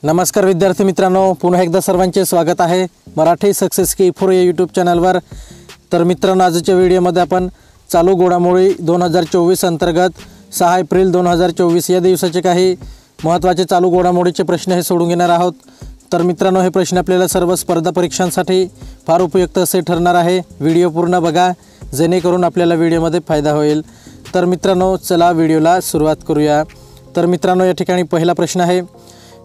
नमस्कार विद्यार्थी मित्रांनो, पुन्हा एकदा सर्वांचे स्वागत आहे मराठी सक्सेस की फॉर या यूट्यूब चॅनलवर। तर मित्रांनो, आजच्या व्हिडिओमध्ये आपण चालू घडामोडी 2024 अंतर्गत 6 एप्रिल 2024 या दिवसाचे काही महत्त्वाचे चालू घडामोडीचे प्रश्न हे सोडून घेणार आहोत। तर मित्रांनो, हे प्रश्न आपल्याला सर्व स्पर्धा परीक्षांसाठी फार उपयुक्त असे ठरणार आहे। व्हिडिओ पूर्ण बघा जेणेकरून आपल्याला व्हिडिओमध्ये फायदा होईल। तर मित्रांनो, चला व्हिडिओला सुरुवात करूया। तर मित्रांनो, या ठिकाणी पहिला प्रश्न आहे,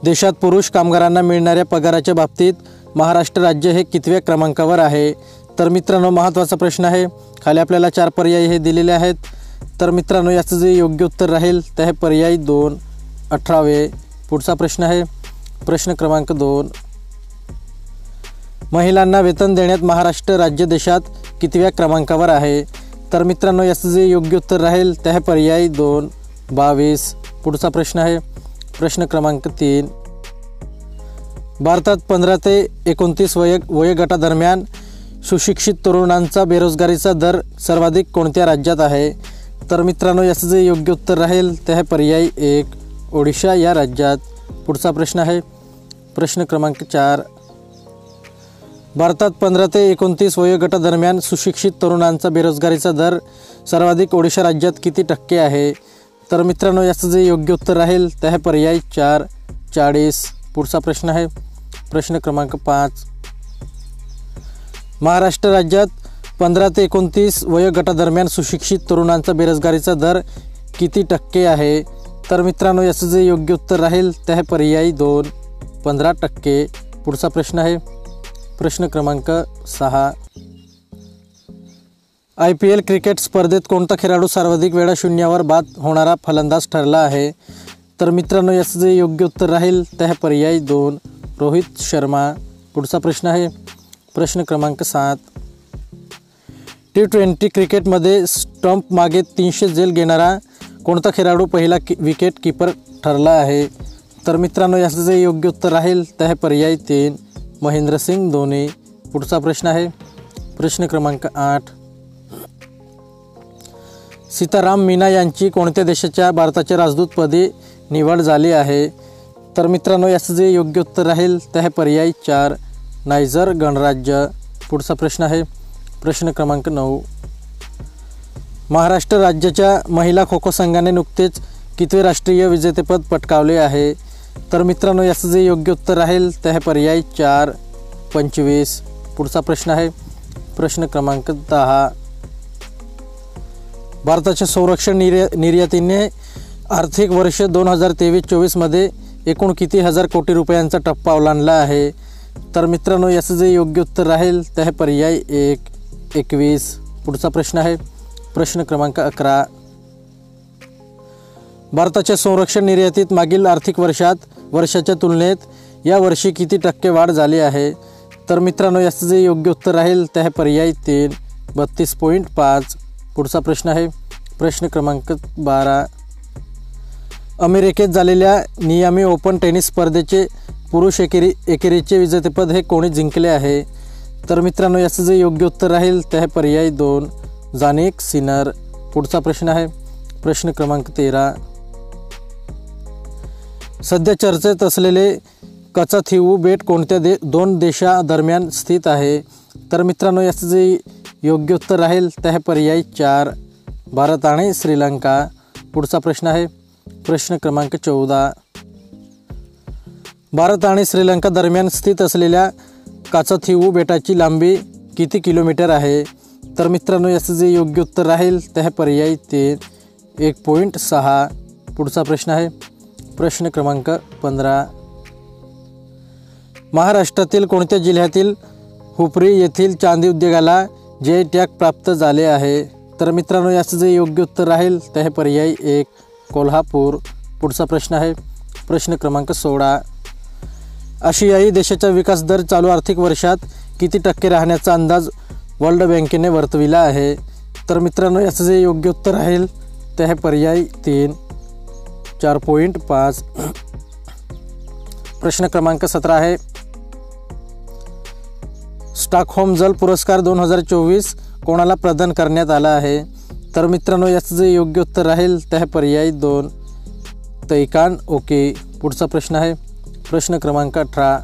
देशात पुरुष कामगारांना मिळणाऱ्या पगाराच्या बाबतीत महाराष्ट्र राज्य हे कितव्या क्रमांकावर आहे? तर मित्रांनो, महत्त्वाचा प्रश्न आहे। खाली आपल्याला 4 पर्याय हे दिलेले आहेत। तर मित्रांनो, याचं जे योग्य उत्तर राहील ते आहे पर्याय 2, 18वे। पुढचा प्रश्न आहे प्रश्न क्रमांक 2, महिलांना वेतन देण्यात महाराष्ट्र राज्य देशात कितव्या क्रमांकावर आहे? तर मित्रांनो, याचं जे योग्य उत्तर राहील ते आहे पर्याय 2, 22। पुढचा प्रश्न आहे प्रश्न क्रमांक 3, भारतात 15 ते 29 वयोगटादरम्यान सुशिक्षित तरुणांचा बेरोजगारीचा दर सर्वाधिक कोणत्या राज्यात आहे? तर मित्रांनो, याचं जे योग्य उत्तर राहील ते आहे पर्याय 1, ओडिशा या राज्यात। पुढचा प्रश्न आहे प्रश्न क्रमांक 4, भारतात 15 ते 29 वयोगटादरम्यान सुशिक्षित तरुणांचा बेरोजगारीचा दर सर्वाधिक ओडिशा राज्यात किती टक्के आहे? तर मित्रांनो, याचं जे योग्य उत्तर राहील ते आहे पर्याय 4, 40। पुढचा प्रश्न आहे प्रश्न क्रमांक 5, महाराष्ट्र राज्यात 15 ते 29 वयोगटादरम्यान सुशिक्षित तरुणांचा बेरोजगारीचा दर किती टक्के आहे? तर मित्रांनो, याचं जे योग्य उत्तर राहील ते आहे पर्याय 2, 15%। पुढचा प्रश्न आहे प्रश्न क्रमांक 6, IPL क्रिकेट स्पर्धेत कोणता खेळाडू सर्वाधिक वेळा शून्यावर बाद होणारा फलंदाज ठरला आहे? तर मित्रांनो, याचं जे योग्य उत्तर राहील ते आहे पर्याय 2, रोहित शर्मा। पुढचा प्रश्न आहे प्रश्न क्रमांक 7, T20 क्रिकेटमध्ये स्टंप मागे 300 झेल घेणारा कोणता खेळाडू पहिला विकेट कीपर ठरला आहे? तर मित्रांनो, याचं जे योग्य उत्तर राहील ते आहे पर्याय 3, महेंद्रसिंग धोनी। पुढचा प्रश्न आहे प्रश्न क्रमांक 8, सीताराम मीना यांची कोणत्या देशाच्या भारताच्या राजदूतपदी निवड झाली आहे? तर मित्रांनो, याचं जे योग्य उत्तर राहील ते आहे पर्याय 4, नायजर गणराज्य। पुढचा प्रश्न आहे प्रश्न क्रमांक 9, महाराष्ट्र राज्याच्या महिला खो खो संघाने नुकतेच कितवे राष्ट्रीय विजेतेपद पटकावले आहे? तर मित्रांनो, याचं जे योग्य उत्तर राहील ते आहे पर्याय 4, 25। पुढचा प्रश्न आहे प्रश्न क्रमांक 10, भारताच्या संरक्षण निर्यातीने आर्थिक वर्ष 2023-24 मध्ये एकूण किती हजार कोटी रुपयांचा टप्पा ओलांडला आहे? तर मित्रांनो, याचं जे योग्य उत्तर राहील ते आहे पर्याय 1, 21। पुढचा प्रश्न आहे प्रश्न क्रमांक 11, भारताच्या संरक्षण निर्यातीत मागील आर्थिक वर्षाच्या तुलनेत या वर्षी किती टक्के वाढ झाली आहे? तर मित्रांनो, याचं जे योग्य उत्तर राहील ते आहे पर्याय 3, 32.5। पुढचा प्रश्न आहे प्रश्न क्रमांक 12, अमेरिकेत झालेल्या मियामी ओपन टेनिस स्पर्धेचे पुरुष एकेरीचे विजेतेपद हे कोणी जिंकले आहे? तर मित्रांनो, याचं जे योग्य उत्तर राहील ते आहे पर्याय 2, जानिक सिनर। पुढचा प्रश्न आहे प्रश्न क्रमांक 13, सध्या चर्चेत असलेले कचाथिवू बेट कोणत्या 2 देशादरम्यान स्थित आहे? तर मित्रांनो, याचं जे योग्य उत्तर राहील ते आहे पर्याय 4, भारत आणि श्रीलंका। पुढचा प्रश्न आहे प्रश्न क्रमांक 14, भारत आणि श्रीलंका दरम्यान स्थित असलेल्या कचाथिवू बेटाची लांबी किती किलोमीटर आहे? तर मित्रांनो, याचं जे योग्य उत्तर राहील ते आहे पर्याय 3, 1.6। पुढचा प्रश्न आहे प्रश्न क्रमांक 15, महाराष्ट्रातील कोणत्या जिल्ह्यातील हुपरी येथील चांदी उद्योगाला GI टॅग प्राप्त झाले आहे? तर मित्रांनो, याचं जे योग्य उत्तर राहील ते आहे पर्याय 1, कोल्हापूर। पुढचा प्रश्न आहे प्रश्न क्रमांक 16, आशियाई देशाचा विकास दर चालू आर्थिक वर्षात किती टक्के राहण्याचा अंदाज वर्ल्ड बँकेने वर्तविला आहे? तर मित्रांनो, याचं जे योग्य उत्तर राहील ते आहे पर्याय 3, 4.5। प्रश्न क्रमांक 17 आहे, स्टॉकहोम जल पुरस्कार 2024 कोणाला प्रदान करण्यात आला आहे? तर मित्रांनो, याचं जे योग्य उत्तर राहील ते आहे पर्याय 2, तैकान ओके। पुढचा प्रश्न आहे प्रश्न क्रमांक 18.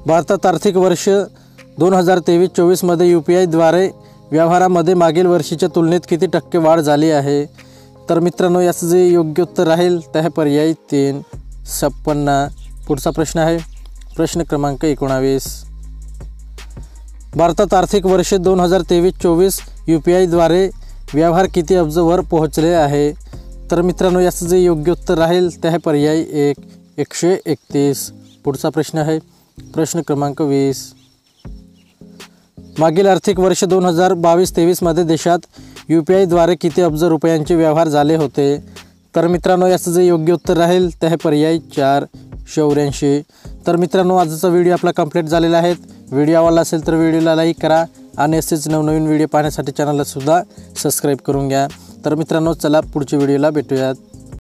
भारतात आर्थिक वर्ष 2023-24 मध्ये UPI-द्वारे व्यवहारामध्ये मागील वर्षीच्या तुलनेत किती टक्के वाढ झाली आहे? तर मित्रांनो, याचं जे योग्य उत्तर राहील ते आहे पर्याय 3, 56. पुढचा प्रश्न आहे प्रश्न क्रमांक 19. भारतात आर्थिक वर्ष 2023-24 UPI-द्वारे व्यवहार किती अब्जवर पोहोचले आहे? तर मित्रांनो, याचं जे योग्य उत्तर राहील ते आहे पर्याय 1, 131. पुढचा प्रश्न आहे प्रश्न क्रमांक 20. मागील आर्थिक वर्ष 2022-23 मध्ये देशात UPI-द्वारे किती अब्ज रुपयांचे व्यवहार झाले होते? तर मित्रांनो, याचं जे योग्य उत्तर राहील ते आहे पर्याय 4, 84. तर मित्रांनो, आजचा व्हिडिओ आपला कंप्लीट झालेला आहे. व्हिडिओ आवडला असेल तर व्हिडिओला लाईक करा आणि असेच नवनवीन व्हिडिओ पाहण्यासाठी चॅनलला सुद्धा सबस्क्राईब करून घ्या. तर मित्रांनो, चला पुढच्या व्हिडिओला भेटूयात.